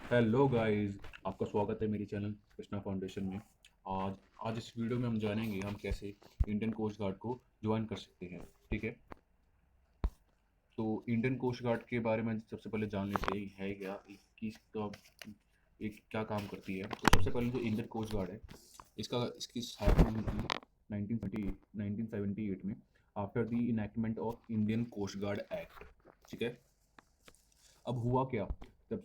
Hello guys, आपका स्वागत है मेरी चैनल कृष्णा फाउंडेशन में। आज आज इस वीडियो में हम जानेंगे हम कैसे इंडियन कोस्ट गार्ड को ज्वाइन कर सकते हैं। ठीक है, तो इंडियन कोस्ट गार्ड के बारे में सबसे पहले जान लेते हैं है क्या, कि इसका एक क्या काम करती है। तो सबसे पहले जो इंडियन कोस्ट गार्ड है, इसकी स्थापना हुई थी 1978 में, after the enactment of Indian Coast Guard Act. ठीक है, अब हुआ क्या, जब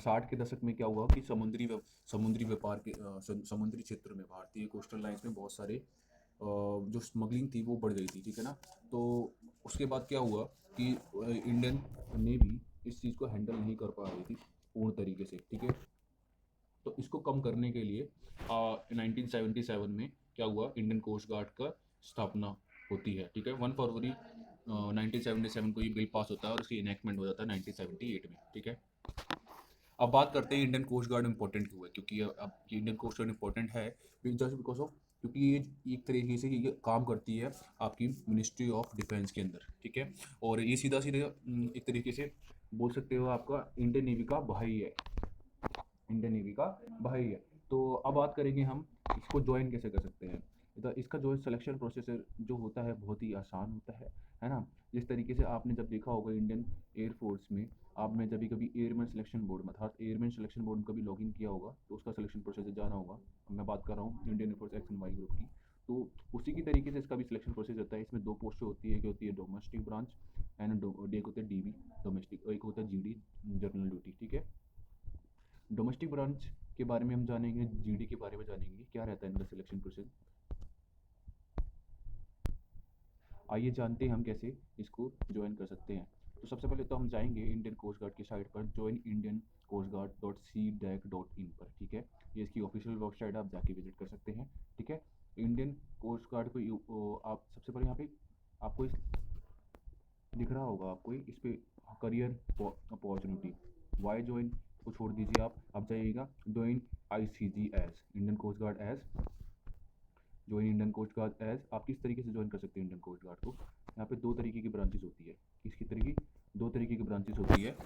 60 के दशक में क्या हुआ कि समुद्री व्यापार के समुद्री क्षेत्र में भारतीय कोस्टल लाइंस में बहुत सारे जो स्मगलिंग थी वो बढ़ गई थी। ठीक है ना, तो उसके बाद क्या हुआ कि इंडियन नेवी इस चीज़ को हैंडल नहीं कर पा रही थी पूर्ण तरीके से। ठीक है, तो इसको कम करने के लिए 1977 में क्या हुआ, इंडियन कोस्ट गार्ड का स्थापना होती है। ठीक है, 1 फरवरी 1977 को ये बिल पास होता है और इसकी इनैक्टमेंट हो जाता है 1978 में। ठीक है, अब बात करते हैं इंडियन कोस्ट गार्ड इंपॉर्टेंट क्यों है। क्योंकि अब ये इंडियन कोस्ट गार्ड इंपॉर्टेंट है जस्ट बिकॉज ऑफ, क्योंकि ये एक तरीके से ये काम करती है आपकी मिनिस्ट्री ऑफ डिफेंस के अंदर। ठीक है, और ये सीधा सीधा एक तरीके से बोल सकते हो आपका इंडियन नेवी का भाई है। इंडियन नेवी का भाई है। तो अब बात करेंगे हम इसको ज्वाइन कैसे कर सकते हैं। तो इसका जो सिलेक्शन प्रोसेस जो होता है बहुत ही आसान होता है ना। जिस तरीके से आपने जब देखा होगा इंडियन एयरफोर्स में, आपने जब कभी एयरमैन सिलेक्शन बोर्ड में अर्थात एयरमैन सिलेक्शन बोर्ड में कभी लॉगिन किया होगा तो उसका सिलेक्शन प्रोसेस जाना होगा। मैं बात कर रहा हूँ Indian Air Force X and Y group की। तो उसी की तरीके से इसका भी सिलेक्शन प्रोसेस होता है। इसमें दो पोस्टें होती है, एक होती है डोमेस्टिक ब्रांच एंड एक होता है डीबी डोमेस्टिक, और एक होता है जीडी जनरल ड्यूटी। ठीक है, डोमेस्टिक ब्रांच के बारे में हम जानेंगे, जीडी के बारे में जानेंगे क्या रहता है इनका सिलेक्शन प्रोसेस। आइए जानते हैं हम कैसे इसको ज्वाइन कर सकते हैं। तो सबसे पहले तो हम जाएंगे इंडियन कोस्ट गार्ड की साइट पर, join Indian Coast Guard dot C DAC dot in पर। ठीक है, ये इसकी ऑफिशियल वेबसाइट, आप जाके विजिट कर सकते हैं। ठीक है, इंडियन कोस्ट गार्ड को आप सबसे पहले यहाँ पे आपको दिख रहा होगा, आपको इस पे करियर अपॉर्चुनिटी, वाई ज्वाइन को छोड़ दीजिए, आप जाइएगा join ICG as Indian Coast Guard as, join Indian Coast Guard as. आप किस तरीके से ज्वाइन कर सकते हैं इंडियन कोस्ट गार्ड को। यहाँ पे दो तरीके की ब्रांचेस होती है। किसकी तरीके, दो तरीके की ब्रांचेस होती है।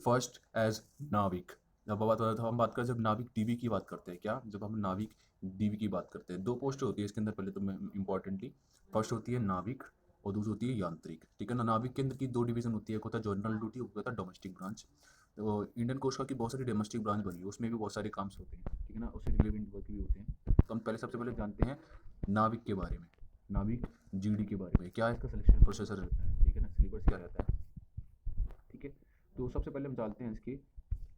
फर्स्ट एज नाविक। जब हम बात करें, जब नाविक डीवी की बात करते हैं, क्या जब हम नाविक डीवी की बात करते हैं, दो पोस्ट होती है इसके अंदर। पहले तो मैं इंपॉर्टेंटली, फर्स्ट होती है नाविक और दूसरी होती है यांत्रिक। ठीक है ना, नाविक के अंदर की दो डिवीजन होती है, एक होता है जनरल ड्यूटी, एक होता है डोमेस्टिक ब्रांच। तो इंडियन कोस्ट गार्ड की बहुत सारी डोमेस्टिक ब्रांच बनी है, उसमें भी बहुत सारे काम होते हैं। ठीक है ना, उससे रिलेवेंट वर्क भी होते हैं। तो हम पहले सबसे पहले जानते हैं नाविक के बारे में, नाविक जीडी के बारे में, क्या इसका सिलेक्शन प्रोसेसर रहता है। ठीक है ना, सिलेबस क्या रहता है। ठीक है, तो सबसे पहले हम जानते हैं इसकी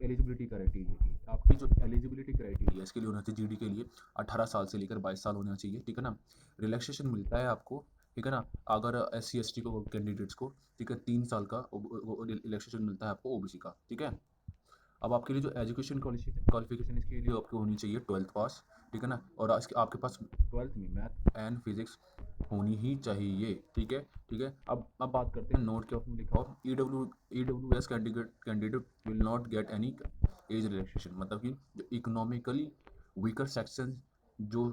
एलिजिबिलिटी क्राइटेरिया की। आपकी जो एलिजिबिलिटी क्राइटेरिया इसके लिए होना चाहिए, जीडी के लिए 18 साल से लेकर 22 साल होना चाहिए। ठीक है ना, रिलैक्सेशन मिलता है आपको। ठीक है ना, अगर एस सी एस टी को कैंडिडेट्स को, ठीक है, 3 साल का रिलैक्सेशन मिलता है आपको ओबीसी का। ठीक है, अब आपके लिए जो एजुकेशन क्वालिफिकेशन इसके लिए आपको होनी चाहिए 12th पास। ठीक है ना, और आपके पास 12th में मैथ एंड फिजिक्स होनी ही चाहिए। ठीक है, ठीक है, अब बात करते हैं नोट के उसमें लिखा हो E W S candidate will not get any age relaxation. मतलब कि जो इकोनॉमिकली वीकर सेक्शन जो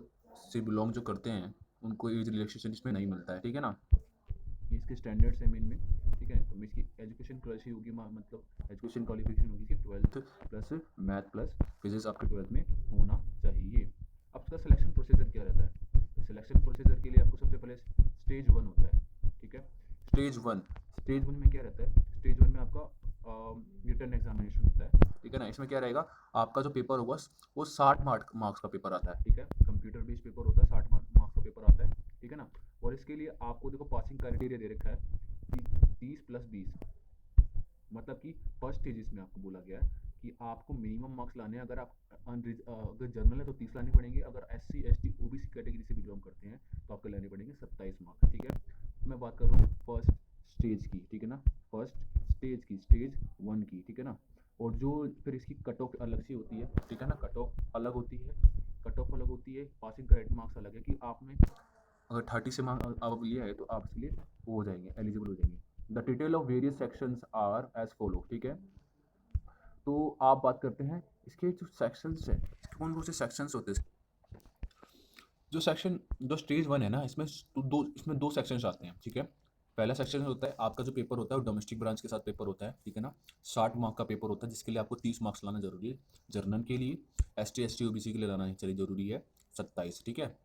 से बिलोंग जो करते हैं उनको एज रिलैक्सेशन इसमें नहीं मिलता है। ठीक है ना, ये इसके स्टैंडर्ड्स हैं मेन में। ठीक है, तो इसकी एजुकेशन कैसी होगी, मतलब एजुकेशन क्वालिफिकेशन होगी कि 12th plus math plus physics आपके 12th में होना चाहिए। अब इसका सिलेक्शन प्रोसीजर क्या रहता है। सिलेक्शन प्रोसीजर के लिए आपको सबसे पहले स्टेज 1 होता है। ठीक है, स्टेज वन में क्या रहता है, स्टेज 1 में आपका रिटर्न एग्जामिनेशन होता है। ठीक है ना, इसमें क्या रहेगा, आपका जो पेपर होगा वो 60 मार्क्स का पेपर आता है। ठीक है, कंप्यूटर बेस्ड पेपर होता है, 60 मार्क्स का पेपर आता है। ठीक है ना, और इसके लिए आपको देखो पासिंग क्राइटेरिया दे रखा है 30+20। मतलब कि फर्स्ट स्टेज इसमें आपको बोला गया है कि आपको मिनिमम मार्क्स लाने हैं। अगर जनरल है तो 30 लाने पड़ेंगे, अगर SC ST OBC कैटेगरी से बिलोंग करते हैं तो आपको लाने पड़ेंगे 27 मार्क्स। ठीक है, मैं बात कर रहा हूँ फर्स्ट स्टेज की। ठीक है ना, फर्स्ट स्टेज की, स्टेज 1 की। ठीक है ना, और जो फिर इसकी कट ऑफ अलग से होती है। ठीक है ना, कट ऑफ अलग होती है, पासिंग क्राइटेरिया मार्क्स अलग है कि आपने अगर 30 से मार्क्स आप लिया है तो आप इसके लिए वो हो जाएंगे, एलिजिबल हो जाएंगे। The detail of various sections are as follow. ठीक है, तो आप बात करते हैं इसके जो सेक्शंस है, कौन कौन से सेक्शंस होते हैं। जो सेक्शन जो स्टेज वन है ना, इसमें दो सेक्शंस आते हैं, ठीक है। पहला सेक्शन होता है आपका जो पेपर होता है वो डोमेस्टिक ब्रांच के साथ पेपर होता है, ठीक है ना। 60 मार्क का पेपर होता है जिसके लिए आपको 30 मार्क्स लाना जरूरी है। जर्नल के लिए ST ST OBC के लिए लाना चलिए जरूरी है 27, ठीक है।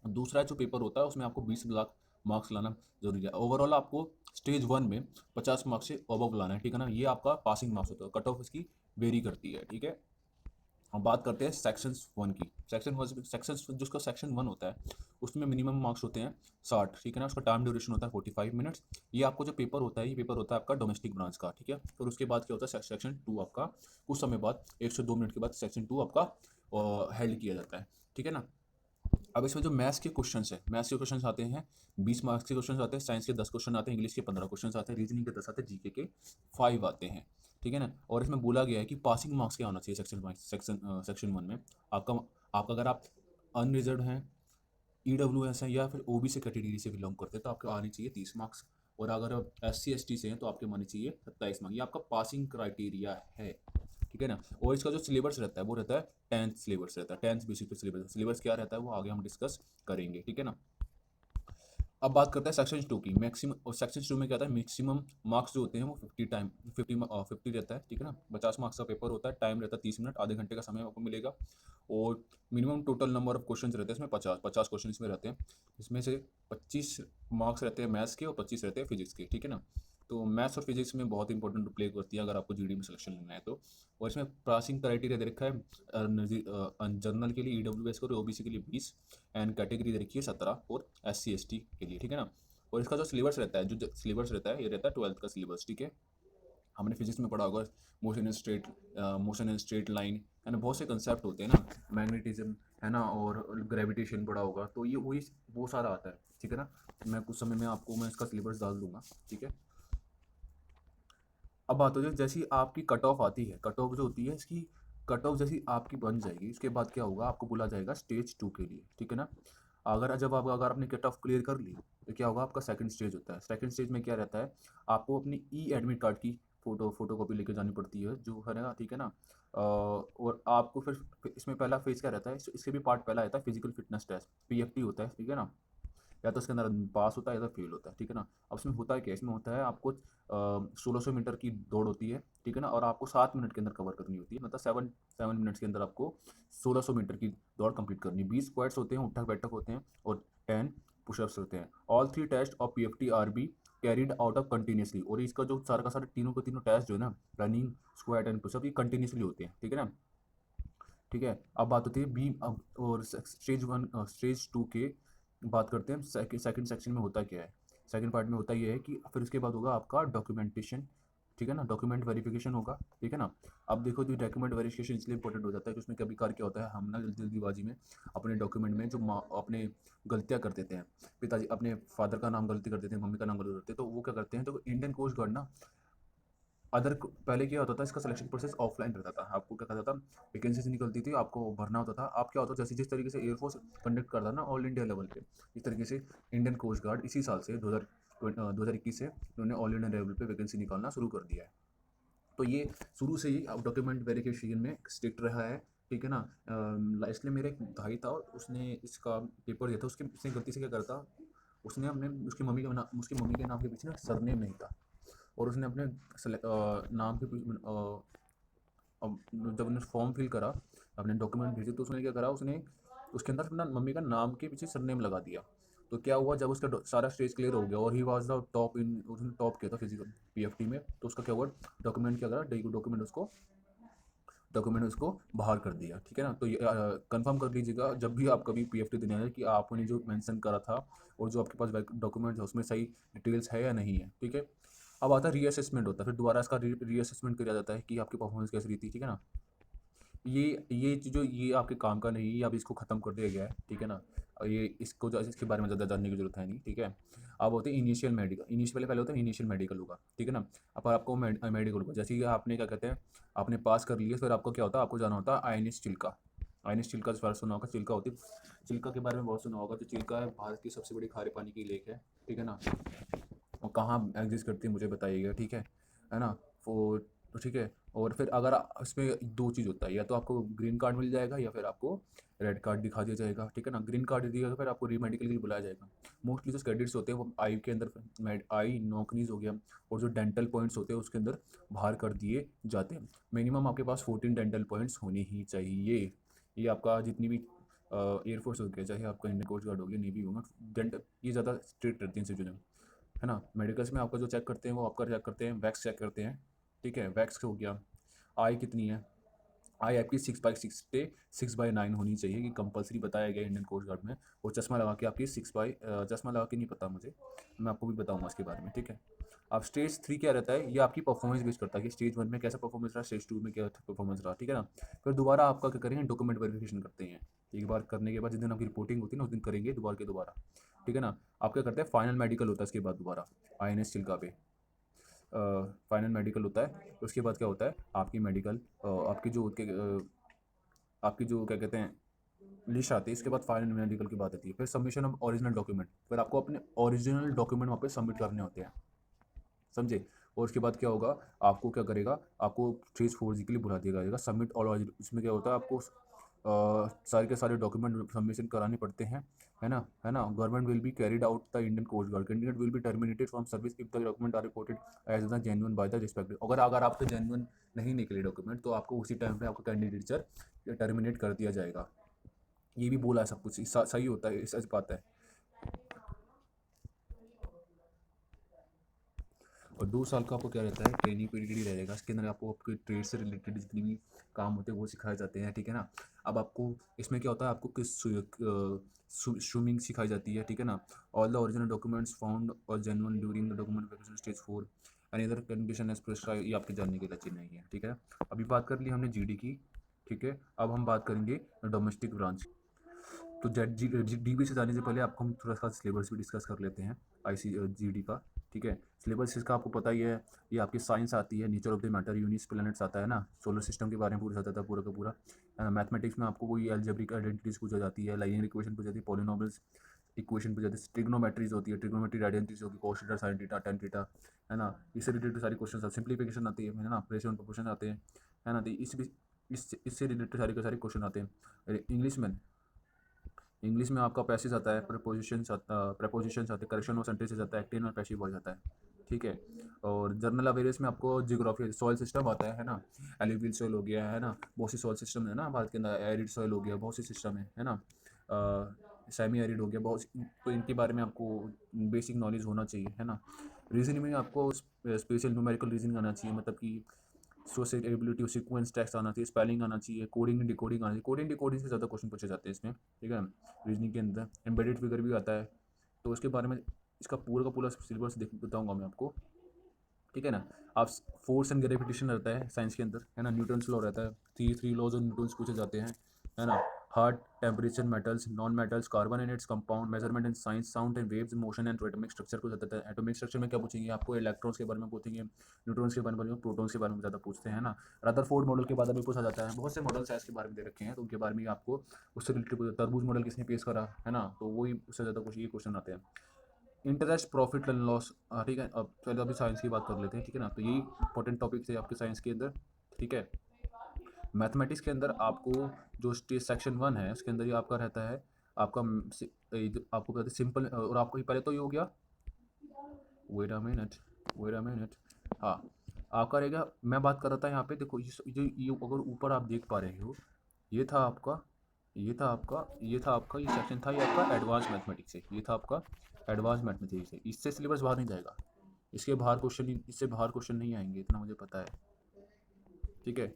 दूसरा जो पेपर होता है उसमें आपको 20 लाख मार्क्स लाना जरूरी है। ओवरऑल आपको स्टेज वन में 50 मार्क्स से अबव लाना है, ठीक है ना। ये आपका पासिंग मार्क्स होता है, कट ऑफ इसकी वेरी करती है, ठीक है। हम बात करते हैं सेक्शंस वन की। सेक्शंस जो उसका सेक्शन वन होता है उसमें मिनिमम मार्क्स होते हैं 60, ठीक है ना। उसका टाइम ड्यूरेशन होता है 45 मिनट्स। ये आपको जो पेपर होता है ये पेपर होता है आपका डोमेस्टिक ब्रांच का, ठीक है। फिर उसके बाद क्या होता है सेक्शन टू आपका कुछ समय बाद 102 मिनट के बाद सेक्शन टू आपका हेल्ड किया जाता है, ठीक है ना। अब इसमें जो मैथ्स के क्वेश्चंस है, मैथ्स के क्वेश्चंस आते हैं 20 मार्क्स के क्वेश्चंस आते हैं, साइंस के 10 क्वेश्चन आते हैं, इंग्लिश के 15 क्वेश्चंस आते हैं, रीजनिंग के 10 आते हैं, जीके के 5 आते हैं, ठीक है ना। और इसमें बोला गया है कि पासिंग मार्क्स क्या होना चाहिए सेक्शन वन में। आपका आपका अगर आप अनरिजर्व हैं, EWS हैं या फिर OBC कैटेगरी से बिलोंग करते हैं तो आपको आने चाहिए 30 मार्क्स। और अगर आप SC ST से हैं तो आपके आने चाहिए 27 मार्क्स। ये आपका पासिंग क्राइटेरिया है, ठीक है ना। और इसका जो सिलेबस रहता है वो रहता है 10th सिलेबस रहता है, 10th बेसिक पे सिलेबस क्या रहता है वो आगे हम डिस्कस करेंगे, ठीक है ना। अब बात करते हैं सेक्शन टू की। मैक्सिमम और सेक्शन टू में क्या होता है, मैक्सिमम मार्क्स जो होते हैं वो 50 रहता है, ठीक है ना। 50 मार्क्स का पेपर होता है, टाइम रहता है 30 मिनट, आधे घंटे का समय आपको मिलेगा। और minimum total number of question रहते हैं इसमें 50 क्वेश्चन इसमें रहते हैं। इसमें से 25 मार्क्स रहते हैं मैथ्स के और 25 रहते हैं फिजिक्स के, ठीक है ना। तो मैथ्स और फिजिक्स में बहुत इंपॉर्टेंट प्ले करती है अगर आपको GD में सिलेक्शन लेना है तो। और इसमें पासिंग क्राइटेरिया दे रखा है जनरल के लिए EWS को, OBC के लिए 20 एंड कैटेगरी दे रखी है 17 और SC ST के लिए, ठीक है ना। और इसका जो सिलेबस रहता है सिलेबस रहता है ये रहता है 12th का सिलेबस, ठीक है। हमने फिजिक्स में पढ़ा होगा मोशन इन स्ट्रेट लाइन, है ना। बहुत से कंसेप्ट होते हैं ना, मैग्नेटिज्म, है ना, और ग्रेविटेशन पढ़ा होगा, तो ये वही वो सारा आता है, ठीक है ना। मैं कुछ समय में आपको मैं इसका सिलेबस डाल दूंगा, ठीक है। अब बात हो जाए जैसी आपकी कट ऑफ आती है, कट ऑफ जो होती है इसकी कट ऑफ जैसी आपकी बन जाएगी इसके बाद क्या होगा, आपको बोला जाएगा स्टेज टू के लिए, ठीक है ना। अगर आपने कट ऑफ क्लियर कर ली तो क्या होगा, आपका सेकंड स्टेज होता है। सेकंड स्टेज में क्या रहता है, आपको अपनी एडमिट कार्ड की फोटो कॉपी लेके जानी पड़ती है जो है ना, ठीक है ना। और आपको फिर इसमें पहला फेज क्या रहता है, इसके भी पार्ट पहला रहता है फिजिकल फिटनेस टेस्ट, PFT होता है, ठीक है ना। या तो उसके अंदर पास होता है या तो फेल होता है, ठीक है ना। अब इसमें होता है क्या, इसमें होता है आपको 1600 मीटर की दौड़ होती है, ठीक है ना। और आपको 7 मिनट के अंदर कवर करनी होती है, मतलब 7 मिनट्स के अंदर आपको 1600 मीटर की दौड़ कंप्लीट करनी है। 20 स्क्वाट्स होते हैं, उठक बैठक होते हैं, और 10 पुशअप्स होते हैं। All 3 test of PFT are be carried out of continuously. और इसका जो सारा का सारा तीनों के तीनों टेस्ट जो है ना, रनिंग, स्क्वाट एंड पुशअप, ये कंटिन्यूसली होते हैं, ठीक है ना। ठीक है। अब बात होती है बी अब और स्टेज वन स्टेज टू के बात करते हैं। सेकंड सेक्शन में होता क्या है, सेकंड पार्ट में होता ये है कि फिर उसके बाद होगा आपका डॉक्यूमेंटेशन, ठीक है ना। डॉक्यूमेंट वेरिफिकेशन होगा, ठीक है ना। अब देखो जो डॉक्यूमेंट वेरिफिकेशन इसलिए इंपॉर्टेंट हो जाता है कि उसमें कभी कार क्या होता है, हम ना जल्दीबाजी में अपने डॉक्यूमेंट में जो अपने गलतियाँ कर देते हैं, पिताजी अपने फादर का नाम गलती कर देते हैं, मम्मी का नाम गलती करते हैं, तो वो क्या करते हैं, तो इंडियन कोस्ट गार्ड ना पहले क्या होता था, इसका सिलेक्शन प्रोसेस ऑफलाइन रहता था। आपको क्या कहता था, वैकेंसीज निकलती थी, आपको भरना होता था। आप क्या होता था, जैसे जिस तरीके से एयरफोर्स कंडक्ट करता ना ऑल इंडिया लेवल पे, इस तरीके से इंडियन कोस्ट गार्ड इसी साल से 2021 से उन्होंने ऑल इंडिया लेवल पे वैकेंसी निकालना शुरू कर दिया है। तो ये शुरू से ही अब डॉक्यूमेंट वेरिफिकेशन में स्ट्रिक्ट रहा है, ठीक है ना। इसलिए मेरा एक भाई था, उसने इसका पेपर दिया था, उसने गलती से क्या करता, उसने अपने उसकी मम्मी के नाम के पीछे ना सरनेम नहीं था, और उसने अपने नाम के अब जब उसने फॉर्म फिल करा, अपने डॉक्यूमेंट भेजे, तो उसने क्या करा, उसने उसके अंदर अपना मम्मी का नाम के पीछे सरनेम लगा दिया। तो क्या हुआ, जब उसका सारा स्टेज क्लियर हो गया और he was the top in, उसने टॉप किया था फिजिकल PFT में, तो उसका क्या हुआ, डॉक्यूमेंट क्या करा, डॉक्यूमेंट उसको बाहर कर दिया, ठीक है ना। तो ये कंफर्म कर लीजिएगा जब भी आप कभी PFT देने आए कि आपने जो मेंशन करा था और जो आपके पास डॉक्यूमेंट है उसमें सही डिटेल्स है या नहीं है, ठीक है। अब आता है रीअसेसमेंट होता है, फिर दोबारा इसका रीअसेसमेंट किया जाता है कि आपकी परफॉर्मेंस कैसी रही थी, ठीक है ना। ये आपके काम का नहीं है, अब इसको ख़त्म कर दिया गया है, ठीक है ना। और ये इसके बारे में ज़्यादा जानने की जरूरत है नहीं, ठीक है। अब होते हैं इनिशियल मेडिकल, पहले होता है इनिशियल मेडिकल होगा, ठीक है ना। अब आपको मेडिकल होगा, जैसे कि आपने क्या कहते हैं, आपने पास कर लिया, फिर आपको क्या होता है, आपको जाना होता है INS चिल्का। INS चिल्का से सुना होगा, चिल्का होती है, चिल्का के बारे में बहुत सुना होगा। तो चिल्का है भारत की सबसे बड़ी खारे पानी की लेक है, ठीक है ना। और कहाँ एग्जिस्ट करती है मुझे बताइएगा, ठीक है ना। वो ठीक है। और फिर अगर इसमें दो चीज़ होता है, या तो आपको ग्रीन कार्ड मिल जाएगा या फिर आपको रेड कार्ड दिखा दिया जाएगा, ठीक है ना। ग्रीन कार्ड दिया फिर आपको री मेडिकल के लिए बुलाया जाएगा। मोस्टली जो क्रेडिट्स होते हैं वो आई के अंदर, आई नॉकनीज हो गया, और जो डेंटल पॉइंट्स होते हैं उसके अंदर बाहर कर दिए जाते हैं। मिनिमम आपके पास 14 डेंटल पॉइंट्स होने ही चाहिए। ये आपका जितनी भी एयरफोर्स हो गया, चाहे आपका इंडियन कोस्ट गार्ड हो गया, नेवी होगा, डेंटल ये ज़्यादा स्ट्रिक्ट रहती हैं चीज़ें, है ना। मेडिकल्स में आपका जो चेक करते हैं वो आपका चेक करते हैं, वैक्स चेक करते हैं, ठीक है। वैक्स हो गया, आई कितनी है, आई आपकी 6/6 से 6/9 होनी चाहिए, कि कंपलसरी बताया गया इंडियन कोस्ट गार्ड में। और चश्मा लगा के आपकी चश्मा लगा के नहीं पता मुझे, मैं आपको भी बताऊंगा इसके बारे में, ठीक है। अब स्टेज 3 क्या रहता है, ये आपकी परफॉर्मेंस बेस करता है कि स्टेज 1 में कैसा परफॉर्मेंस रहा, स्टेज 2 में क्या परफॉर्मेंस रहा, ठीक है ना। फिर दोबारा आपका क्या करेंगे, डॉक्यूमेंट वेरिफिकेशन करते हैं। एक बार करने के बाद जिस दिन आपकी रिपोर्टिंग होती है ना, उस दिन करेंगे दोबारा के दोबारा, ठीक है ना। आप क्या करते हैं, फाइनल मेडिकल होता है इसके बाद दोबारा INS चिल्का पे फाइनल मेडिकल होता है। उसके बाद क्या होता है, आपकी मेडिकल आपकी जो क्या कहते हैं लिस्ट आती है। इसके बाद फाइनल मेडिकल की बात आती है, फिर सबमिशन ऑफ ओरिजिनल डॉक्यूमेंट, फिर आपको अपने ओरिजिनल डॉक्यूमेंट वहाँ पे सबमिट करने होते हैं, समझे। और उसके बाद क्या होगा, आपको क्या करेगा, आपको स्टेज 4 के लिए बुला दिया जाएगा, सबमिट ऑल। इसमें क्या होता है, आपको सारे के सारे डॉक्यूमेंट सबमिशन कराने पड़ते हैं, है ना। Government will be carried out the Indian Coast Guard candidate will be terminated from service if the document are reported as the genuine by the respective. अगर आपके जेन्युइन नहीं निकले डॉक्यूमेंट, तो आपको उसी टाइम पे आपका कैंडिडेचर टर्मिनेट कर दिया जाएगा। ये भी बोला है सब कुछ, सही होता है, सच बात है। और 2 साल का आपको क्या रहता है, ट्रेनिंग पीरियड ही रहेगा। इसके अंदर आपको आपके ट्रेड से रिलेटेड जितनी भी काम होते हैं वो सिखाए जाते हैं, ठीक है ना। अब आपको इसमें क्या होता है, आपको किस स्विमिंग सिखाई जाती है, ठीक है ना। All the original documents found और genuine during the document verification stage 4 any other condition as prescribe, ये आपके जानने के लिए अच्छी नहीं है, ठीक है। अभी बात कर ली हमने GD की, ठीक है। अब हम बात करेंगे डोमेस्टिक ब्रांच। तो DB से जाने से पहले आपको हम थोड़ा सा सिलेबस भी डिस्कस कर लेते हैं GD का, ठीक है। सिलेबस इसका आपको पता ही है, ये आपकी साइंस आती है, नेचर ऑफ द मैटर, यूनिस प्लैनेट्स आता है ना, सोलर सिस्टम के बारे में पूछा जाता है पूरा का पूरा, है ना। मैथमेटिक्स में आपको कोई अलजेब्रिक आइडेंटिटीज पूछा जाती है, लाइनियर इक्वेशन पूछी जाती है, पॉलिनॉमियल्स इक्वेशन पूछी जाती है, ट्रिग्नोमेट्रीज होती है, ट्रिग्नोमेट्री आइडेंटिटीज होगी, cos theta sin theta tan theta, है ना। इससे रिलेटेड सारी क्वेश्चन, सिंप्लीफिकेशन आती है ना, रेशियो एंड प्रोपोर्शन आते हैं, है ना। तो इससे रिलेटेड सारे के सारे क्वेश्चन आते हैं। इंग्लिश में आपका पैसेज आता है, प्रपोजिशंस आते हैं, करेक्शन ऑफ सेंटेंसेस आता है, एक्टिव और पैसिव वॉइस आता है, ठीक है। और जर्नल अवेयरनेस में आपको जियोग्राफी सॉइल सिस्टम आता है ना। एलुवियल सॉइल हो गया, है ना, बहुत सी सॉइल सिस्टम है ना भारत के अंदर, एरिड सॉइल हो गया, बहुत सी सिस्टम है ना। सेमी एरिड हो गया, तो इनके बारे में आपको बेसिक नॉलेज होना चाहिए, है ना। रीजनिंग में आपको स्पेशल न्यूमेरिकल रीजनिंग आना चाहिए, मतलब कि सोशल एबिलिटी और सीक्वेंस टेक्स्ट आना चाहिए, स्पेलिंग आना चाहिए, कोडिंग एंड डिकोडिंग आना चाहिए। कोडिंग डिकोडिंग से ज़्यादा क्वेश्चन पूछे जाते हैं इसमें, ठीक है। रीजनिंग के अंदर एम्बेडेड फिगर भी आता है, तो उसके बारे में इसका पूरा का पूरा सिलेबस बताऊंगा मैं आपको, ठीक है ना। आप फोर्स एंड ग्रेविटेशन रहता है साइंस के अंदर, है ना। न्यूटन्स लॉ रहता है, थ्री लॉज ऑफ न्यूटन्स पूछे जाते हैं, है ना। Heart, temperature, metals, non metals, carbon and its compound, measurement and science, sound and waves, motion and atomic structure को जाता है। एटॉमिक स्ट्रक्चर में क्या पूछेंगे, आपको इलेक्ट्रॉन्स के बारे में पूछेंगे, न्यूट्रॉन्स के बारे में, प्रोटॉन्स के बारे में ज़्यादा पूछते हैं ना। रदरफोर्ड मॉडल के बारे में पूछा जाता है, बहुत से मॉडल्स हैं इसके बारे में दे रखे हैं, तो उनके बारे में आपको उससे रिलेटेड, तरबूज मॉडल किसने पेश करा, है ना, तो वही उससे ज़्यादा कुछ ये क्वेश्चन आते हैं। इंटरेस्ट, प्रॉफिट एंड लॉस, ठीक है। अब चलो अभी साइंस की बात कर लेते हैं, ठीक है ना। तो यही इंपॉर्टेंट टॉपिक्स है आपके साइंस के अंदर, ठीक है। मैथमेटिक्स के अंदर आपको जो सेक्शन 1 है उसके अंदर ये आपका रहता है, आपका आपको कहते हैं सिंपल, और आपको ये पहले तो ये हो गया, वेट अ मिनट, हाँ। आपका रहेगा, मैं बात कर रहा था यहाँ पे, देखो ये अगर ऊपर आप देख पा रहे हो, ये था आपका ये सेक्शन था, ये आपका एडवांस मैथमेटिक्स है, ये था आपका एडवांस मैथमेटिक्स है। इससे सिलेबस बाहर नहीं जाएगा, इससे बाहर क्वेश्चन नहीं आएंगे, इतना मुझे पता है, ठीक है।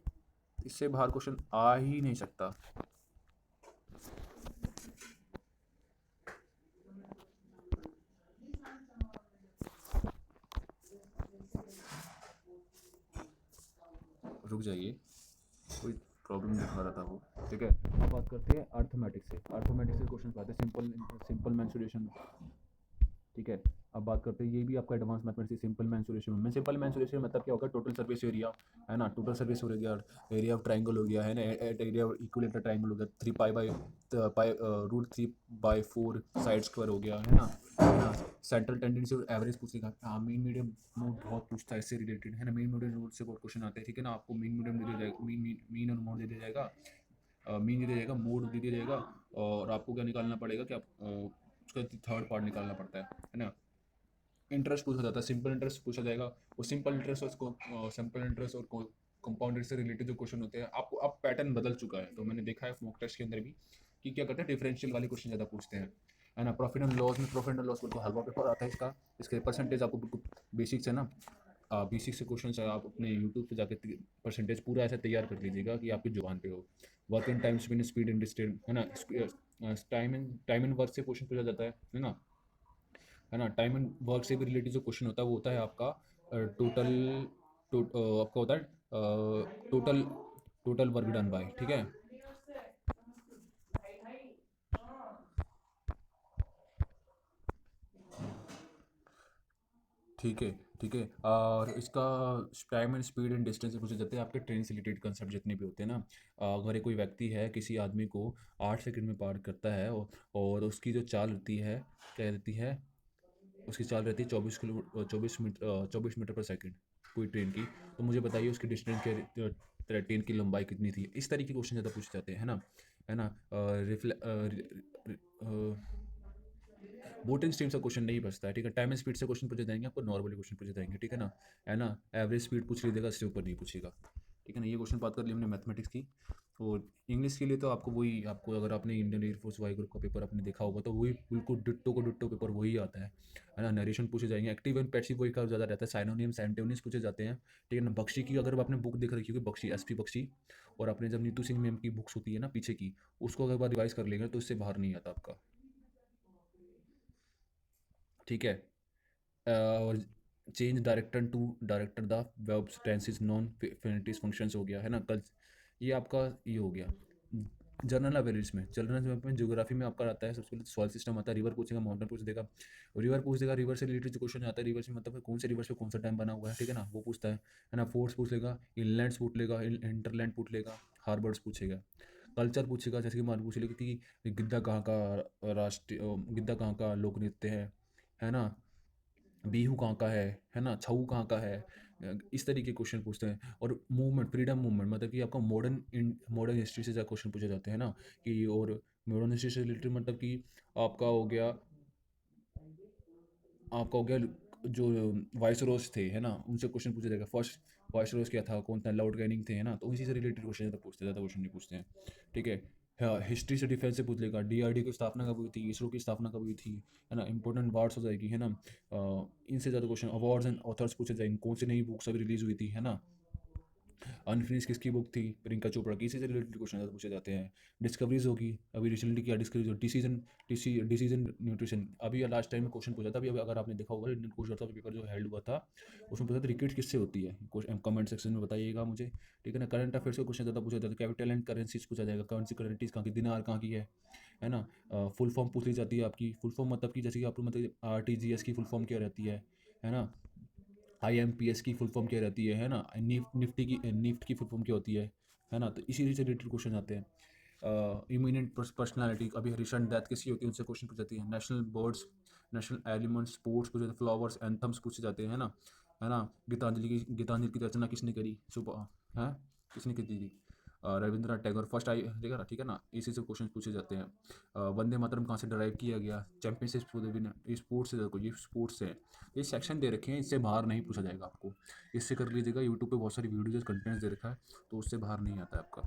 इससे बाहर क्वेश्चन आ ही नहीं सकता। रुक जाइए, कोई प्रॉब्लम दिखा रहा था वो, ठीक है। अब बात करते हैं अर्थमेटिक्स से। अर्थमेटिक्स से क्वेश्चन आते हैं, सिंपल मेंसुरेशन, ठीक है। अब बात करते हैं, ये भी आपका एडवांस मैथमेटिक्स, सिंपल मेंसुरेशन में। सिंपल मेंसुरेशन मतलब क्या होगा, टोटल सर्फेस एरिया, है ना, टोटल सर्फेस हो गया, एरिया ऑफ ट्राइंगल हो गया, है ना, एरिया ऑफ इक्विलेटरल ट्राइंगल हो गया, 3 पाई बाई √3/4 साइड स्क्वायर हो गया, है ना। है ना। सेंट्रल टेंडेंसी और एवरेज पूछेगा। हाँ, मीन मीडियम मोड बहुत पूछता है इससे रिलेटेड, है ना। मीन मीडियम मोड से बहुत क्वेश्चन आते हैं, ठीक है ना। आपको मीन मीडियम दे दिया जाएगा, मीन और मोड दे दिया जाएगा, मीन दे दिया जाएगा, मोड दे दिया जाएगा, और आपको क्या निकालना पड़ेगा कि आप उसका थर्ड पार्ट निकालना पड़ता है ना। इंटरेस्ट पूछा जाता है, सिंपल इंटरेस्ट पूछा जाएगा। वो सिंपल इंटरेस्ट और सिंपल इंटरेस्ट और कंपाउंड इंटरेस्ट से रिलेटेड जो क्वेश्चन होते हैं, आपको अब पैटर्न बदल चुका है, तो मैंने देखा है मॉक टेस्ट के अंदर भी कि क्या करते हैं, डिफरेंशियल वाले क्वेश्चन ज़्यादा पूछते हैं, है ना। प्रॉफिट एंड लॉस में, प्रॉफिट एंड लॉस बिल्कुल हलवा पेपर आता है इसका। इसके परसेंटेज आपको बिल्कुल बेसिक से ना, बेसिक से क्वेश्चन आप अपने यूट्यूब पे जाकर परसेंटेज पूरा ऐसा तैयार कर लीजिएगा कि आपकी जुबान पे हो। Work and time spend, speed and distance, है ना। टाइम एंड वर्क से क्वेश्चन पूछा जाता है ना। है ना। टाइम एंड वर्क से भी रिलेटेड जो क्वेश्चन होता है वो होता है आपका टोटल, आपका होता है total, total work done by, ठीक है। ठीक है, ठीक है। और इसका time and speed and distance से पूछे जाते हैं आपके ट्रेन से रिलेटेड कंसेप्ट जितने भी होते हैं ना। अगर कोई व्यक्ति है, किसी आदमी को 8 सेकंड में पार करता है, और उसकी जो चाल रहती है, क्या रहती है, उसकी चाल रहती है 24 मीटर पर सेकंड कोई ट्रेन की, तो मुझे बताइए उसकी डिस्टेंस के ट्रेन की लंबाई कितनी थी। इस तरीके के क्वेश्चन ज़्यादा पूछे जाते हैं, है ना। है ना। बोटिंग स्ट्रीम से क्वेश्चन नहीं बचता है, ठीक है। टाइम एंड स्पीड से क्वेश्चन पूछे जाएंगे, आपको नॉर्मली क्वेश्चन पूछे जाएंगे, ठीक है ना। है ना। एवरेज स्पीड पूछ लीजिएगा, इससे ऊपर नहीं पूछेगा, ठीक है ना। ये क्वेश्चन बात कर ली हमने मैथमेटिक्स की। और इंग्लिश के लिए तो आपको वही, आपको अगर आपने इंडियन एयरफोर्स वाई ग्रुप का पेपर आपने देखा होगा तो वही बिल्कुल डिट्टो को डिट्टो पेपर वही आता है ना। नरेशन पूछे जाएंगे, एक्टिव एंड पैसिव वही का ज़्यादा रहता है, साइनोनियम एंटोनिम्स पूछे जाते हैं, ठीक है ना। बख्शी की अगर आपने बुक देख रखी होगी, बख्शी, एसपी बख्शी, और आपने जब नीतू सिंह मैम की बुक्स होती है ना पीछे की, उसको अगर बार रिवाइज कर लेंगे तो इससे बाहर नहीं आता आपका, ठीक है। और change director to director the verb tenses non finites functions हो गया, है ना। कल ये आपका ये हो गया। जनरल अवेयरनेस में, जनरल अवेयरनेस में ज्योग्राफी में आपका आता है सबसे पहले सॉइल सिस्टम आता है, रिवर पूछेगा, माउंटेन पूछ देगा, रिवर पूछ देगा, रिवर से रिलेटेड जो क्वेश्चन आता है, रिवर से मतलब कौन से रिवर से कौन सा डैम बना हुआ है, ठीक है ना, वो पूछता है ना। फोर्स पूछ लेगा, इनलैंड्स पूछ लेगा, इंटरलैंड पूछ लेगा, हार्बर्स पूछेगा। कल्चर पूछेगा, जैसे कि मान पूछ लेगा कि गिद्दा कहाँ का राष्ट्रीय, गिद्दा कहाँ का लोक नृत्य है ना। बिहू कहाँ का है ना, छऊ कहाँ का है। इस तरीके के क्वेश्चन पूछते हैं। और मूवमेंट, फ्रीडम मूवमेंट, मतलब कि आपका मॉडर्न हिस्ट्री से ज़्यादा क्वेश्चन पूछे जाते हैं ना। कि और मॉडर्न हिस्ट्री से रिलेटेड मतलब कि आपका हो गया, आपका हो गया जो वाइस रोज थे, है ना, उनसे क्वेश्चन पूछा जाएगा। फर्स्ट वाइस रोज क्या था, कौन था, लॉर्ड कैनिंग थे, है ना। तो इसी से रिलेटेड क्वेश्चन ज़्यादा पूछते हैं, ज़्यादा क्वेश्चन नहीं पूछते हैं, ठीक है। हाँ, हिस्ट्री से डिफेंस से पूछ लेगा, डीआरडी की स्थापना कब हुई थी, इसरो की स्थापना कब हुई थी, है ना। इंपॉर्टेंट वार्ड्स हो जाएगी, है ना। इनसे ज़्यादा क्वेश्चन, अवार्ड्स एंड ऑथर्स पूछे जाएंगे, कौन सी नई बुक्स अभी रिलीज हुई थी, है ना। अनफिनिश किसकी बुक थी, प्रियंका चोपड़ा की। इसी से रिलेटेड क्वेश्चन ज़्यादा पूछे जाते हैं। डिस्कवरीज होगी, अभी रिसेंटली क्या डिस्कवरीज हो, डिसीजन न्यूट्रिशन, अभी लास्ट टाइम में क्वेश्चन पूछा था, अभी अगर आपने देखा होगा इंडियन कोस्ट गार्ड का पेपर जो हेल्ड हुआ था, उसमें पूछा था रिकेट किससे होती है। कमेंट सेक्शन में बताइएगा मुझे, ठीक है ना। करंट अफेयर्स का क्वेश्चन ज़्यादा पूछा जाता है। कैपिटल एंड करेंसीज पूछा जाएगा, करेंसी करेंसीज कहाँ की, दिनार कहाँ की है ना। फुल फॉर्म पूछ ली जाती है आपकी, फुल फॉर्म मतलब कि जैसे कि आपको मतलब आरटीजीएस की फुल फॉर्म क्या रहती है ना। आईएमपीएस की फुल फॉर्म क्या रहती है ना। निफ्ट की फुल फॉर्म क्या होती है ना। तो इसी से रिलेटेड क्वेश्चन आते हैं। इमिनेंट पर्सनालिटी, अभी रिसेंट डेथ किसी होती है, उनसे क्वेश्चन पूछ जाती है। National birds, national elements, sports पूछे जाते हैं, फ्लावर्स, एंथम्स पूछे जाते हैं, है ना। गीतांजलि की रचना किसने करी, सुबह है, किसने की थी, रविंद्रनाथ टैगोर, फर्स्ट आई देखा, ठीक है ना। इसी से क्वेश्चन पूछे जाते हैं। वंदे मातरम कहाँ से डराइव किया गया, चैंपियनशिप, ये स्पोर्ट्स से, ये स्पोर्ट्स है। ये सेक्शन दे रखे हैं, इससे बाहर नहीं पूछा जाएगा आपको, इससे कर लीजिएगा। यूट्यूब पे बहुत सारी वीडियोज कंटेंट्स दे रखा है, तो उससे बाहर नहीं आता है आपका,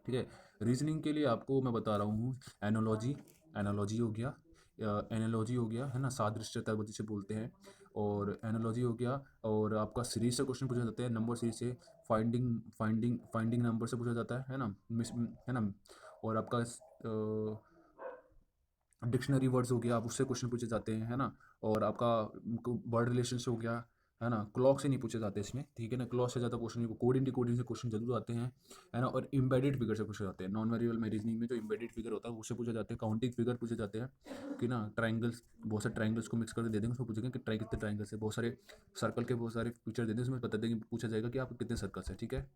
ठीक है। रीजनिंग के लिए आपको मैं बता रहा हूँ, एनोलॉजी, एनालॉजी हो गया, एनालॉजी हो गया, है ना, सादृश्यता जिसे बोलते हैं, और एनालॉजी हो गया। और आपका सीरीज से क्वेश्चन पूछा जाता है, नंबर सीरीज से, फाइंडिंग नंबर से पूछा जाता है ना, है ना। और आपका डिक्शनरी वर्ड्स हो गया, आप उससे क्वेश्चन पूछे जाते हैं, है ना। और आपका वर्ड रिलेशन से हो गया, है ना। क्लॉक से नहीं पूछे जाते इसमें, ठीक है ना। क्लॉक से ज़्यादा क्वेश्चन नहीं, कोडिंग डिकोडिंग से क्वेश्चन जरूर आते हैं, है ना। और इम्बेडेड फिगर से पूछे जाते हैं, नॉन वेरिएबल में रीजनिंग में जो इम्बेडेड फिगर होता है उससे पूछे जाते हैं। काउंटिंग फिगर पूछे जाते हैं कि ना, ट्राइंगल्स, बहुत सारे ट्राइंगल्स को मिक्स करके दे देंगे, उसमें पूछेंगे कि ट्राई कितने ट्राइंगल्स है, बहुत सारे सर्कल के बहुत सारे पिक्चर दे देंगे, उसमें बता देंगे, पूछा जाएगा कि आप कितने सर्कल्स है, ठीक है।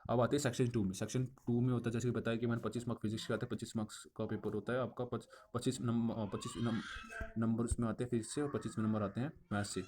अब आते हैं सेक्शन 2 में। सेक्शन 2 में होता है, जैसे कि बताया कि मैंने 25 मार्क्स फिजिक्स के आते हैं, 25 मार्क्स का पेपर होता है आपका। 25 नंबर उसमें आते हैं फिजिक्स से, और 25 नंबर आते हैं मैथ्स से।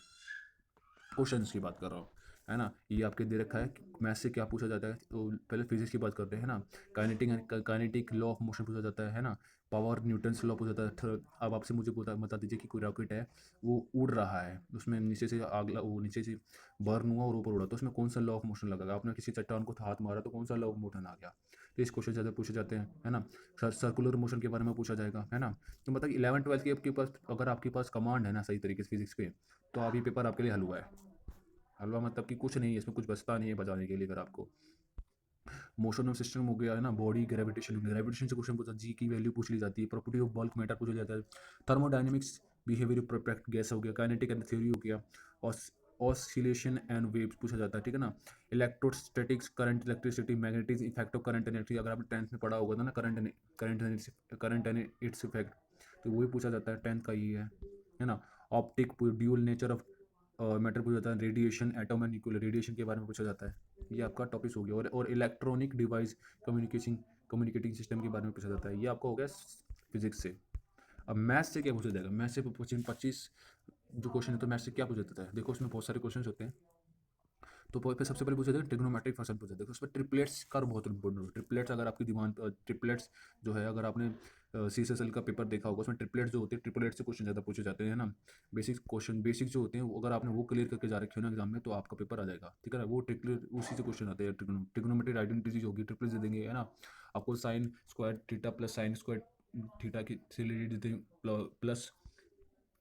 क्वेश्चंस की बात कर रहा हूँ, है ना। ये आपके दे रखा है मैथ्स से क्या पूछा जाता है। तो पहले फिजिक्स की बात करते हैं, है ना। काइनेटिक लॉ ऑफ मोशन पूछा जाता है ना। पावर न्यूटन्स लॉ पूछा जाता है। अब आपसे मुझे बता दीजिए कि कोई रॉकेट है, वो उड़ रहा है, उसमें नीचे से आग वो नीचे से बर्न हुआ और ऊपर उड़ा, तो उसमें कौन सा लॉ ऑफ मोशन लगेगा। आपने किसी चट्टान को हाथ मारा तो कौन सा लॉ ऑफ मोशन आ गया। तो इस क्वेश्चन ज़्यादा पूछे जाते हैं, है ना। सर्कुलर मोशन के बारे में पूछा जाएगा, है ना। तो मतलब 11th 12th की आपके पास, अगर आपके पास कमांड है ना सही तरीके से फिजिक्स पे, तो आप ये पेपर आपके लिए हल हुआ है। हलवा मतलब कि कुछ नहीं है इसमें, कुछ बचता नहीं है बचाने के लिए। अगर आपको मोशन ऑफ सिस्टम हो गया, है ना, बॉडी ग्रेविटेशन से क्वेश्चन पूछा, जी की वैल्यू पूछ ली जाती है, प्रॉपर्टी ऑफ बल्क मैटर पूछा जाता है, थर्मोडायनेमिक्स बिहेवियर परफेक्ट गैस हो गया, काइनेटिक एंड थ्योरी हो गया, ऑसिलेशन एंड वेव्स पूछा जाता है, ठीक है ना। Electrostatics, current, electricity, magnetism, effect of current and electricity, अगर आपने 10th में पढ़ा होगा था ना, करंट एंड इट्स इफेक्ट, तो वही पूछा जाता है 10th का ये है ना। Optic, dual nature of matter पूछा जाता है, radiation, atom and nuclear radiation के बारे में पूछा जाता है। ये आपका टॉपिक्स हो गया। और इलेक्ट्रॉनिक डिवाइस कम्युनिकेटिंग सिस्टम के बारे में पूछा जाता है। ये आपका हो गया फिजिक्स से। अब मैथ्स से क्या पूछा जाएगा। मैथ्स से 25 जो क्वेश्चन है, तो मैथ्स से क्या पूछा जाता है, देखो उसमें बहुत सारे क्वेश्चन होते हैं। तो सबसे पहले पूछा जाएगा ट्रिग्नोमेट्रिक फंक्शन पूछा जाएगा। उसमें ट्रिपलेट्स का बहुत इंपॉर्टेंट है। ट्रिपलेट्स अगर आपकी दिमाग ट्रिपलेट्स जो है, अगर आपने CSSL का पेपर देखा होगा, उसमें ट्रिपलेट्स जो होते हैं, ट्रिपलेट से क्वेश्चन ज़्यादा पूछे जाते हैं ना। बेसिक जो होते हैं, अगर आपने वो क्लियर करके जा रखे हो ना एग्जाम में, तो आपका पेपर आ जाएगा, ठीक है ना। वो ट्रिपलेट उसी से क्वेश्चन आते हैं। ट्रिग्नोमेट्रिक आइडेंटिटीज होगी, ट्रिपलेट्स दे देंगे, है ना। आपको sine square theta plus sine square theta की से रिलेटेड प्लस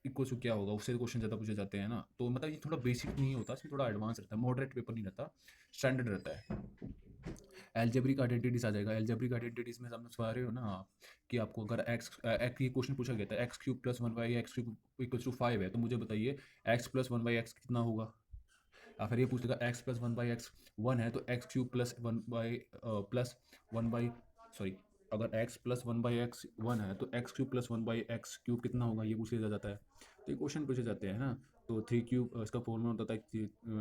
इक्वल टू क्या होगा, उससे क्वेश्चन ज़्यादा पूछे जाते हैं ना। तो मतलब ये थोड़ा बेसिक नहीं होता, इसमें थोड़ा एडवांस रहता है, मॉडरेट पेपर नहीं रहता, स्टैंडर्ड रहता है। एल्जेब्रिक आइडेंटिटीज आ जाएगा। एल्जेब्रिक आइडेंटिटीज में समझ पा रहे हो ना आप, कि आपको अगर ये क्वेश्चन पूछा गया था, X cube plus 1/, X cube equal to 5 है, तो मुझे बताइए एक्स प्लस 1/x कितना होगा। या फिर ये पूछ लेगा एक्स प्लस 1/x 1 है, तो x cube plus 1 by sorry, अगर एक्स प्लस 1/x 1 है, तो x cube plus 1/x cube कितना होगा, ये पूछ लिया जाता है। तो ये क्वेश्चन पूछे जाते हैं ना। तो 3 क्यूब इसका फॉर्मूला होता है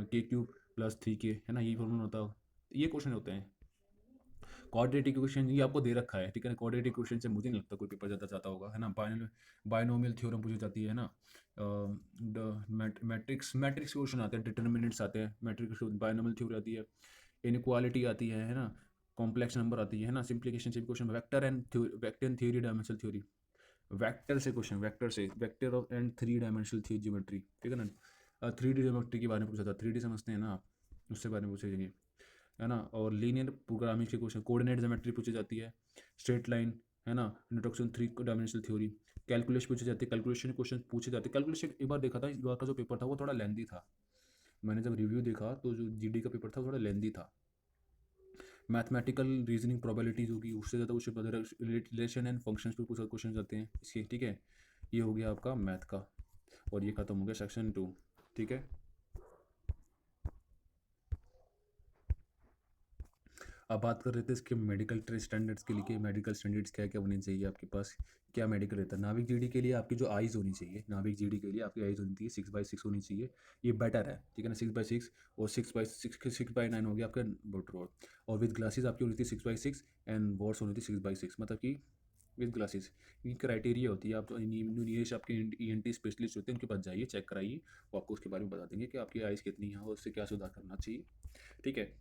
k³ प्लस 3k, है ना, यही फॉर्मूला होता है। ये क्वेश्चन होते हैं। क्वाड्रेटिक इक्वेशन ये आपको दे रखा है, ठीक है ना। क्वाड्रेटिक इक्वेशन से मुझे नहीं लगता कोई पेपर ज़्यादा चाहता होगा, है ना। बायनोमियल थ्योरम पूछी जाती है ना। मैट्रिक्स क्वेश्चन आते हैं, डिटर्मिनेंट्स आते हैं, मैट्रिक्स बायनोमियल थ्योरी आती है, इनइक्वालिटी आती है ना। कॉम्प्लेक्स नंबर आती है ना। सिंप्लीकेशन से question, vector and theory dimensional theory, vector से question, vector of and 3 dimensional three geometry, ठीक है ना। 3D ज्योमेट्री के बारे में पूछा था, 3D समझते हैं ना आप, उससे बारे में पूछेंगे, है ना। और लीनियर प्रोग्रामिंग के क्वेश्चन, कोऑर्डिनेट ज्योमेट्री पूछी जाती है, स्ट्रेट लाइन, है ना, इंट्रोडक्शन 3 डायमेंशनल थ्योरी, कैलकुलेशन पूछी जाती है, कैलकुलेशन क्वेश्चन पूछे जाते हैं। कैलकुलेशन एक बार देखा था, इस बार का जो पेपर था वो थोड़ा लेंदी था। मैंने जब रिव्यू देखा तो जो GD का पेपर था थोड़ा लेंदी था। मैथमेटिकल रीजनिंग प्रोबेबिलिटीज होगी, उससे ज़्यादा कुछ रिलेशन एंड फंक्शंस पे कुछ क्वेश्चन आते हैं इसके, ठीक है। ये हो गया आपका मैथ का, और ये खत्म हो गया सेक्शन 2, ठीक है। अब बात कर रहे थे इसके मेडिकल स्टैंडर्ड्स के लिए, मेडिकल स्टैंडर्ड्स क्या क्या होने चाहिए आपके पास, क्या मेडिकल रहता है। नाविक GD के लिए आपकी जो आइज़ होनी चाहिए, नाविक GD के लिए आपकी आइज़ होनी चाहिए 6/6 होनी चाहिए, ये बेटर है, ठीक है ना। 6/6 और 6/9 हो गया आपका बोटर। और विद ग्लासेस आपकी होनी थी 6/6, एंड वॉर्स होनी थी 6/6, मतलब कि विद ग्लासेस। ये क्राइटेरिया होती है। आप तो नीरेश आपके ENT स्पेशलिस्ट होते हैं, उनके पास जाइए, चेक कराइए, वो आपको उसके बारे में बता देंगे कि आपकी आइज़ कितनी है और उससे क्या सुधार करना चाहिए, ठीक है।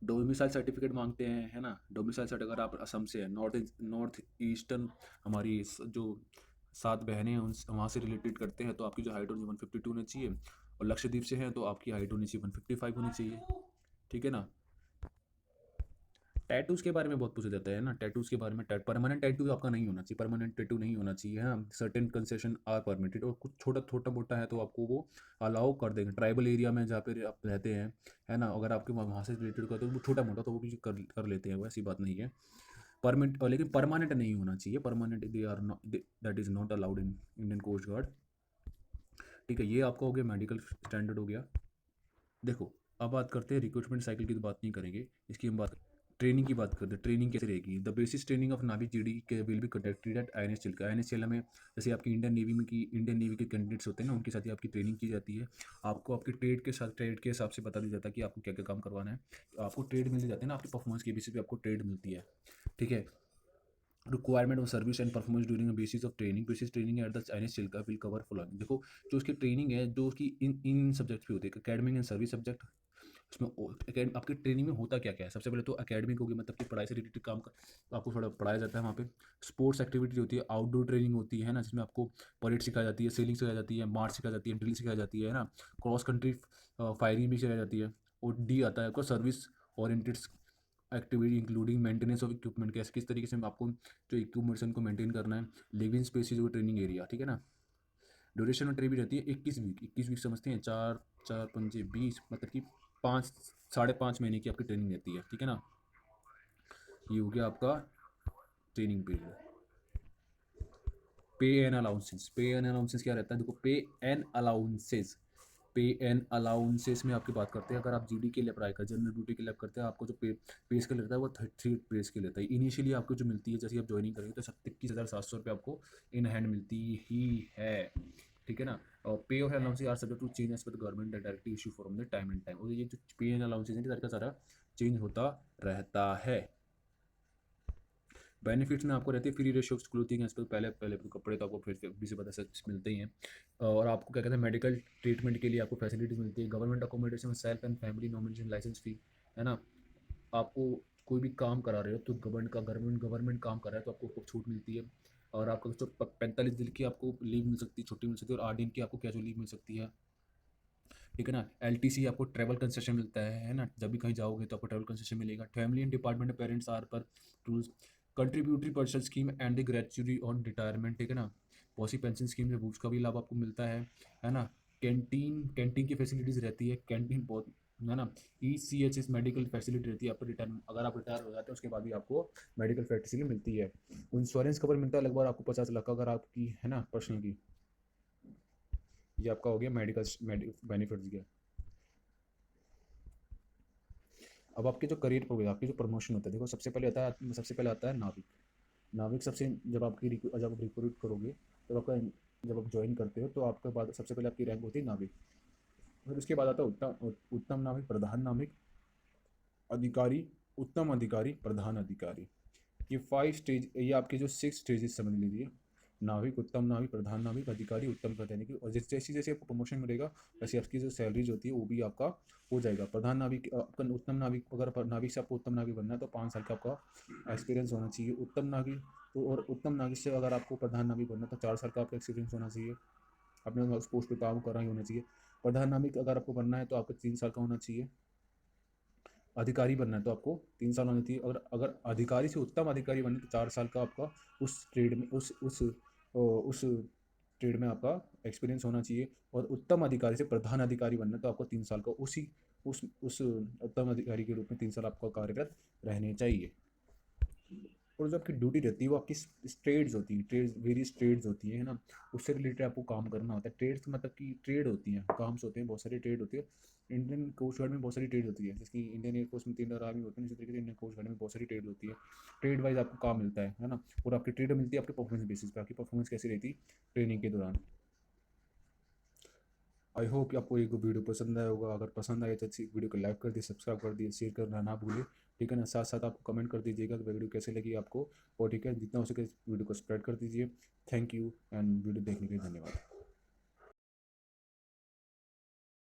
डोमिसाइल सर्टिफिकेट मांगते हैं, है ना। डोमिसाइल सर्टिफिकेट अगर आप असम से है, नॉर्थ ईस्टर्न हमारी जो 7 बहनें हैं उन वहाँ से रिलेटेड करते हैं, तो आपकी जो हाइट होनी 152 होनी चाहिए। और लक्षद्वीप से हैं तो आपकी हाइट होनी चाहिए 155 होनी चाहिए, ठीक है ना। टैटूज़ के बारे में बहुत पूछा जाता है ना। टैटूज़ के बारे में, परमानेंट टैटू आपका नहीं होना चाहिए, परमानेंट टैटू नहीं होना चाहिए, है ना। सर्टेन कंसेशन आर परमिटेड, और कुछ छोटा मोटा है तो आपको वो अलाउ कर देंगे। ट्राइबल एरिया में जहाँ पे आप रहते हैं, है ना, अगर आपके वहाँ से रिलेटेड का तो वो छोटा मोटा तो वो भी कर लेते हैं, वो ऐसी बात नहीं है। परमिट, लेकिन परमानेंट नहीं होना चाहिए। Permanent they are not, that is not allowed in Indian Coast Guard, ठीक है। ये आपका हो गया मेडिकल स्टैंडर्ड हो गया। देखो अब बात करते हैं रिक्रूटमेंट साइकिल की, तो बात नहीं करेंगे इसकी हम बात। ट्रेनिंग की बात करते हैं, ट्रेनिंग कैसे रहेगी। The basis training of Navik GD के will be conducted at INS Chilka. INS Chilka में जैसे आपकी इंडियन नेवी के कैंडिडेट्स होते हैं ना, उनके साथ ही आपकी ट्रेनिंग की जाती है। आपको आपके ट्रेड के साथ, ट्रेड के हिसाब से बता दिया जाता है कि आपको क्या क्या काम करवाना है। आपको ट्रेड मिल जाते हैं ना, आपकी परफॉर्मेंस के बेसिस पे आपको ट्रेड मिलती है, ठीक है। Requirement of service and performance during basis of training. Basis training at the INS Chilka will cover following. देखो जो उसकी ट्रेनिंग है, जो उसकी इन सब्जेक्ट पे होती है, एकेडमिक एंड सर्विस सब्जेक्ट। उसमें आपकी ट्रेनिंग में होता क्या क्या है। सबसे पहले तो एकेडमिक होगी, मतलब कि पढ़ाई से रिलेटेड काम का आपको थोड़ा पढ़ाया जाता है वहाँ पे। स्पोर्ट्स एक्टिविटी होती है, आउटडोर ट्रेनिंग होती है ना, जिसमें आपको परेड सिखाई जाती है, सेलिंग सिखाई जाती है, मार्च सिखाई जाती है, ड्रिल सिखाई जाती है ना, क्रॉस कंट्री फायरिंग भी सिखाई जाती है। और डी आता है आपको service oriented activity including maintenance of equipment. कैसे किस तरीके से आपको जो इक्विपमेंट्स उनको मेंटेन करना है। लिविंग स्पेसिस और ट्रेनिंग एरिया, ठीक है ना। ड्यूरेशन ऑफ ट्रेनिंग भी रहती है 21 वीक। 21 वीक समझते हैं, 4 4 5 20, मतलब कि 5 साढ़े 5 महीने की आपकी ट्रेनिंग रहती है, ठीक है ना। ये हो गया आपका ट्रेनिंग पीरियड। पे एंड अलाउंसेस। पे एंड अलाउंसेस क्या रहता है, देखो पे एंड अलाउंसेस, पे एंड अलाउंसेस में आपकी बात करते हैं। अगर आप जीडी के लिए अप्लाई कर, जनरल ड्यूटी के लिए आप करते हैं, आपको जो पे स्केल रहता है वो 33 पे स्केल रहता है। इनिशियली आपको जो मिलती है, जैसे आप ज्वाइनिंग करेंगे तो 21,700 रुपये आपको इन हैंड मिलती ही है, ठीक है ना। और pay of allowances are subject to change as per the government directly issue from the time and time. और ये जो पे एंड अलाउंसेस है सारा का सारा चेंज होता रहता है। बेनिफिट्स में आपको रहती है free ratio clothing as per, पहले पहले तो कपड़े तो आपको फिर भी से पता से मिलते ही हैं। और आपको क्या कहते हैं, मेडिकल ट्रीटमेंट के लिए आपको फैसिलिटीज़ मिलती है। Government accommodation, self and family nomination licence fee, है ना। आपको कोई भी काम करा रहे हो तो गवर्नमेंट काम कर रहा है तो आपको छूट मिलती है। और आपको जो 45 दिन की आपको लीव मिल सकती है, छुट्टी मिल सकती है। और 8 दिन की आपको कैजुअल लीव मिल सकती है, ठीक है ना। LTC आपको ट्रैवल कंसेशन मिलता है ना, जब भी कहीं जाओगे तो आपको ट्रैवल कंसेशन मिलेगा। Family and department parents are per rules. Contributory person scheme and the gratuity on retirement, ठीक है ना। पॉसी पेंशन स्कीम में उसका भी लाभ आपको मिलता है ना। कैंटीन की फैसिलिटीज़ रहती है, कैंटीन बहुत, है ना। ECHS मेडिकल फैसिलिटी रहती है आपको रिटायर, अगर आप रिटायर हो जाते हैं उसके बाद भी आपको मेडिकल फैसिलिटी मिलती है। इंश्योरेंस कवर मिलता है लगभग आपको 50 लाख का, अगर आपकी है ना पर्सनल की। ये आपका हो गया मेडिकल बेनिफिट्स गया। अब आपके जो करियर प्रोग्रेस, आपकी जो प्रमोशन होता है, देखो सबसे पहले आता है नाविक। नाविक सबसे, जब आप रिक्रूट करोगे, तब आपका, जब आप ज्वाइन करते हो तो आपके बाद सबसे पहले आपकी रैंक होती है नाविक। फिर उसके बाद आता है उत्तम नाविक, प्रधान नाविक, अधिकारी, उत्तम अधिकारी, प्रधान अधिकारी। ये 5 स्टेज, ये आपके जो 6 स्टेजेस समझ लीजिए। नाविक, उत्तम नाविक, प्रधान नाविक, अधिकारी, उत्तम प्रधानिक। और जैसे जैसे आपको प्रमोशन मिलेगा वैसे आपकी जो सैलरीज होती है वो भी आपका हो जाएगा। प्रधान नाविक, आपका उत्तम नाविक, अगर नाविक से आपको उत्तम नाविक बनना है तो 5 साल का आपका एक्सपीरियंस होना चाहिए। उत्तम नाविक तो, और उत्तम नाविक से अगर आपको प्रधान नाविक बनना है तो 4 साल का आपका एक्सपीरियंस होना चाहिए, अपने उस पोस्ट पर काम कर रहा ही होना चाहिए। प्रधान नाविक अगर आपको बनना है तो आपको 3 साल का होना चाहिए। अधिकारी बनना है तो आपको 3 साल होनी चाहिए। और अगर अधिकारी से उत्तम अधिकारी बनना है तो 4 साल का आपका उस ट्रेड में, उस ट्रेड में आपका एक्सपीरियंस होना चाहिए। और उत्तम अधिकारी से प्रधान अधिकारी बनना है तो आपको 3 साल का उस उत्तम अधिकारी के रूप में 3 साल आपको कार्यरत रहने चाहिए। और जो आपकी ड्यूटी रहती है वो आपकी ट्रेड्स होती है, वेरियस ट्रेड्स होती है ना, उससे रिलेटेड आपको काम करना होता है। ट्रेड्स मतलब कि ट्रेड होती हैं, काम्स होते हैं, बहुत सारी ट्रेड होती है। इंडियन कोस्ट गार्ड में बहुत सारी ट्रेड होती है, जैसे कि इंडियन एयरफोर्स में 3 आर्मी होते हैं, इसी तरीके से इंडियन कोस्ट गार्ड में बहुत सारी ट्रेड होती है। ट्रेड वाइज आपको काम मिलता है ना। और आपकी ट्रेड मिलती है आपके परफॉर्मेंस बेसिस पे, आपकी परफॉर्मेंस कैसी रहती है ट्रेनिंग के दौरान। आई होप कि आपको ये वीडियो पसंद आया होगा। अगर पसंद आए तो अच्छी वीडियो को लाइक कर दिए, सब्सक्राइब कर दिए, शेयर करना ना भूलिए, ठीक है ना। साथ साथ आपको कमेंट कर दीजिएगा कि वीडियो कैसे लगी आपको। और ठीक है, जितना हो सके वीडियो को स्प्रेड कर दीजिए। थैंक यू एंड वीडियो देखने के लिए धन्यवाद।